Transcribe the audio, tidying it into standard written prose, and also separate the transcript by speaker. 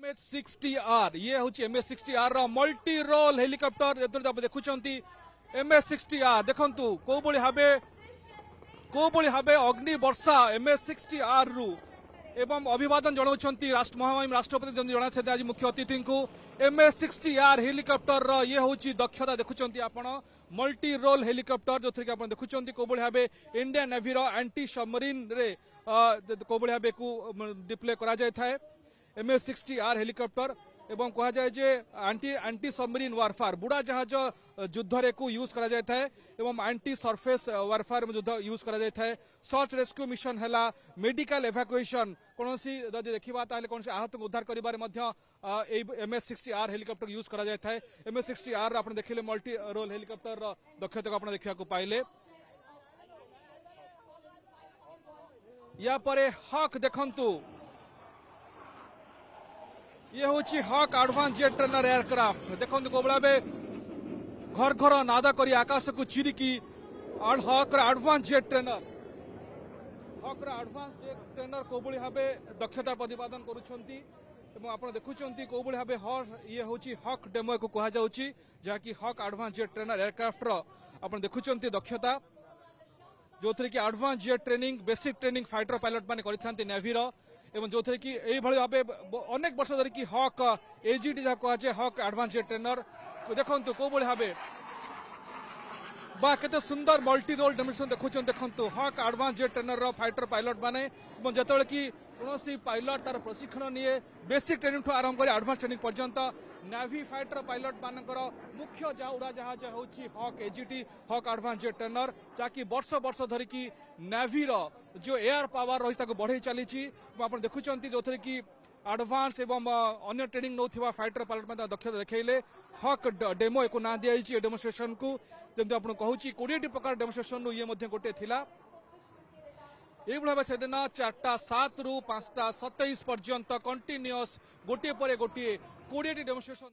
Speaker 1: MH-60R ये हूँ MH-60R रो multi role helicopter देखुं MH-60R देखु कौ भावे अग्नि वर्षा MH-60R रु एवं अभिवादन जनाउछंती महामहिम राष्ट्रपति जनाते आज मुख्य अतिथि को MH-60R हेलिकॉप्टर रो ये हूँ दक्षता देखुं आपण मल्टी रोल हेलिकॉप्टर जो थी आप देखुं कौ भावे इंडियन नेवी रो एंटी सबमरीन रे कौ भावे को डिप्ले करा जाय थाए MH-60R हेलिकॉप्टर एवं कहा जाए जे एंटी सबमरीन वारफार बुड़ा जहाज युद्ध रे को यूज करा जाय थाए एवं एंटी सरफेस वारफार में युद्ध यूज करा जाय थाए सर्च रेस्क्यू मिशन हैला मेडिकल एवाकुएशन कोनोसी जदि देखिबा ताले कोनोसी आहत को उद्धार करिबारे मध्य MH-60R हेलिकॉप्टर यूज करा जाय थाए MH-60R आपण देखिले मल्टी रोल हेलिकॉप्टर दक्षता को आपण देखिया को पाइले या परे हक देखंतु ये हूँ हक एडवांस जेट ट्रेनर एयरक्राफ्ट देखो कौ भावे घर घर नादा करी आकाश को चिरिकी हक एडवांस जेट ट्रेनर कौ भावे दक्षता प्रतिपादन करुँच देखुं कौ भावे ये हूँ हक डेमो को कह जहाँकि हक एडवांस जेट ट्रेनर एयरक्राफ्ट आप देखुं दक्षता जो थी कि advance jet training basic training fighter pilot मैंने करते नेवी एवं जो थे कि भाव अनेक वर्ष धरिकी हक एजीटी जहाँ कहुए हक एडवांस जेट ट्रेनर देखो कौ भावे बा केते सुंदर मल्टी रोल डेमोन्स्ट्रेशन देखु हक advance jet trainer fighter pilot माने जो कि कौन पायलट तार प्रशिक्षण निए बेसिक ट्रेनिंग ठू आरंभ कर एडवांस ट्रेनिंग पर्यंत नेवी फाइटर पायलट मानकर मुख्य उड़ा जहाज हूँ हक एजीटी हक एडवांस जेट ट्रेनर जहाँकि वर्ष वर्ष धरिकी नेवी जो एयर पावर रही बढ़ई चली आप देखुं जो थे कि एडवांस एवं अन्य ट्रेनिंग नौथिबा फाइटर पायलट में दक्षता देखले हक डेमो एक ना दिखाई डेमोन्स्ट्रेशन को जमी आप कहूँ 20 प्रकार डेमोन्स्ट्रेशन ये गोटे थिला ये भाव से दिन 4:07 ରୁ 5:27 पर्यंत कंटिन्यूअस गोटे पर गोटे 20 डेमोन्स्ट्रेशन